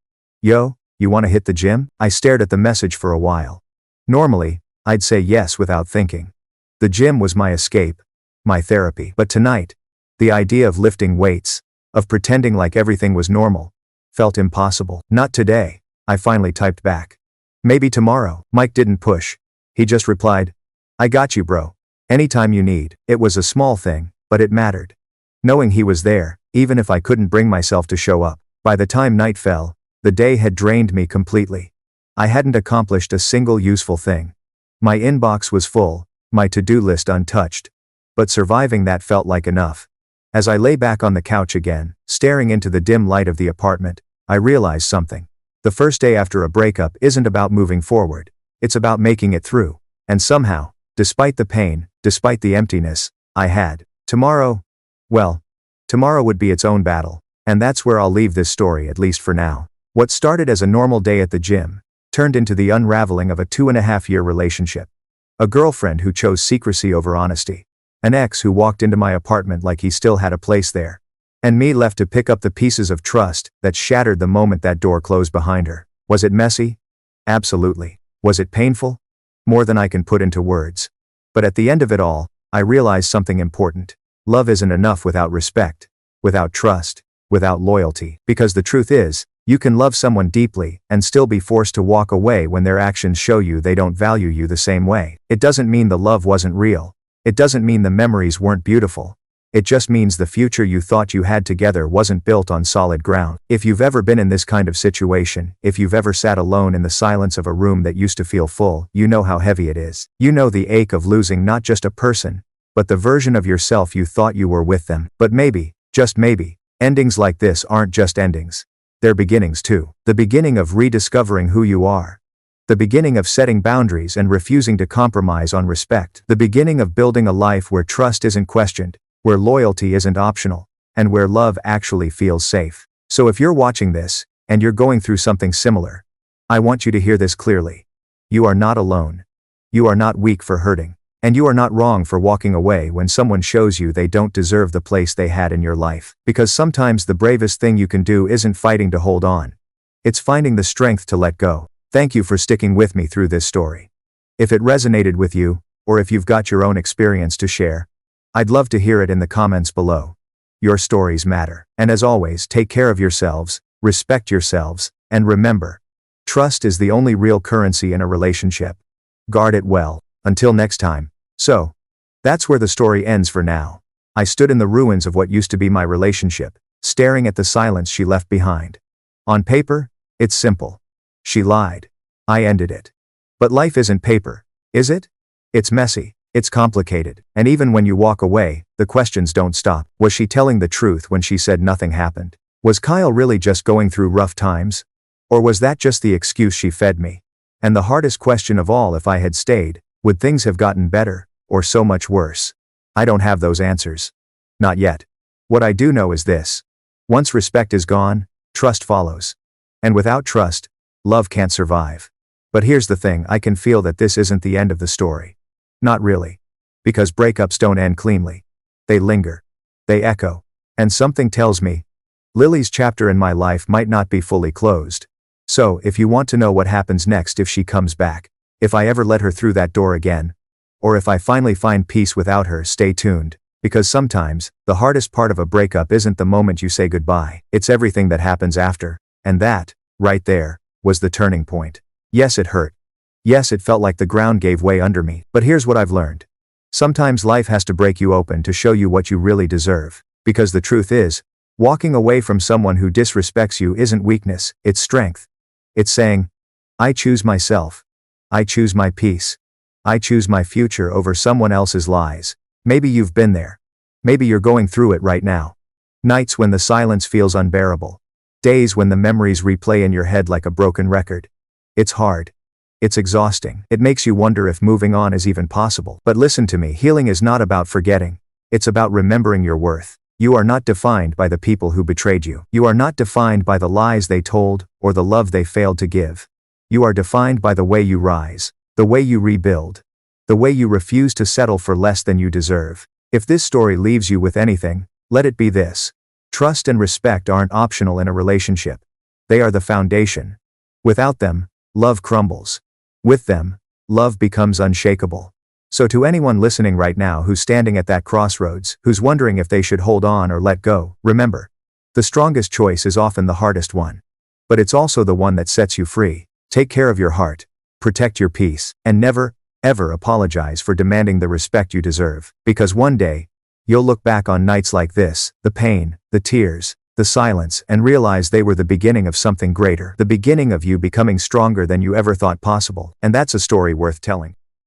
Yo, you want to hit the gym? I stared at the message for a while. Normally, I'd say yes without thinking. The gym was my escape, my therapy. But tonight, the idea of lifting weights, of pretending like everything was normal, felt impossible. Not today, I finally typed back. Maybe tomorrow. Mike didn't push. He just replied, I got you, bro. Anytime you need. It was a small thing, but it mattered. Knowing he was there, even if I couldn't bring myself to show up. By the time night fell, the day had drained me completely. I hadn't accomplished a single useful thing. My inbox was full, my to-do list untouched. But surviving that felt like enough. As I lay back on the couch again, staring into the dim light of the apartment, I realized something. The first day after a breakup isn't about moving forward. It's about making it through. And somehow, despite the pain, despite the emptiness, I had. Tomorrow would be its own battle. And that's where I'll leave this story, at least for now. What started as a normal day at the gym, turned into the unraveling of a 2.5-year relationship. A girlfriend who chose secrecy over honesty. An ex who walked into my apartment like he still had a place there. And me left to pick up the pieces of trust that shattered the moment that door closed behind her. Was it messy? Absolutely. Was it painful? More than I can put into words. But at the end of it all, I realized something important. Love isn't enough without respect, without trust, without loyalty. Because the truth is, you can love someone deeply and still be forced to walk away when their actions show you they don't value you the same way. It doesn't mean the love wasn't real. It doesn't mean the memories weren't beautiful. It just means the future you thought you had together wasn't built on solid ground. If you've ever been in this kind of situation, if you've ever sat alone in the silence of a room that used to feel full, you know how heavy it is. You know the ache of losing not just a person, but the version of yourself you thought you were with them. But maybe, just maybe, endings like this aren't just endings. They're beginnings too. The beginning of rediscovering who you are. The beginning of setting boundaries and refusing to compromise on respect. The beginning of building a life where trust isn't questioned, where loyalty isn't optional, and where love actually feels safe. So if you're watching this, and you're going through something similar, I want you to hear this clearly. You are not alone. You are not weak for hurting. And you are not wrong for walking away when someone shows you they don't deserve the place they had in your life. Because sometimes the bravest thing you can do isn't fighting to hold on. It's finding the strength to let go. Thank you for sticking with me through this story. If it resonated with you, or if you've got your own experience to share, I'd love to hear it in the comments below. Your stories matter. And as always, take care of yourselves, respect yourselves, and remember, trust is the only real currency in a relationship. Guard it well. Until next time. So, that's where the story ends for now. I stood in the ruins of what used to be my relationship, staring at the silence she left behind. On paper, it's simple. She lied. I ended it. But life isn't paper, is it? It's messy, it's complicated, and even when you walk away, the questions don't stop. Was she telling the truth when she said nothing happened? Was Kyle really just going through rough times? Or was that just the excuse she fed me? And the hardest question of all, if I had stayed, would things have gotten better, or so much worse? I don't have those answers. Not yet. What I do know is this. Once respect is gone, trust follows. And without trust, love can't survive. But here's the thing, I can feel that this isn't the end of the story. Not really. Because breakups don't end cleanly. They linger. They echo. And something tells me, Lily's chapter in my life might not be fully closed. So, if you want to know what happens next if she comes back, if I ever let her through that door again, or if I finally find peace without her, stay tuned, because sometimes, the hardest part of a breakup isn't the moment you say goodbye, it's everything that happens after, and that, right there, was the turning point. Yes, it hurt. Yes, it felt like the ground gave way under me, but here's what I've learned. Sometimes life has to break you open to show you what you really deserve, because the truth is, walking away from someone who disrespects you isn't weakness, it's strength. It's saying, I choose myself. I choose my peace. I choose my future over someone else's lies. Maybe you've been there. Maybe you're going through it right now. Nights when the silence feels unbearable. Days when the memories replay in your head like a broken record. It's hard. It's exhausting. It makes you wonder if moving on is even possible. But listen to me, healing is not about forgetting. It's about remembering your worth. You are not defined by the people who betrayed you. You are not defined by the lies they told, or the love they failed to give. You are defined by the way you rise, the way you rebuild, the way you refuse to settle for less than you deserve. If this story leaves you with anything, let it be this. Trust and respect aren't optional in a relationship. They are the foundation. Without them, love crumbles. With them, love becomes unshakable. So to anyone listening right now who's standing at that crossroads, who's wondering if they should hold on or let go, remember, the strongest choice is often the hardest one. But it's also the one that sets you free. Take care of your heart, protect your peace, and never, ever apologize for demanding the respect you deserve. Because one day, you'll look back on nights like this, the pain, the tears, the silence, and realize they were the beginning of something greater. The beginning of you becoming stronger than you ever thought possible. And that's a story worth telling.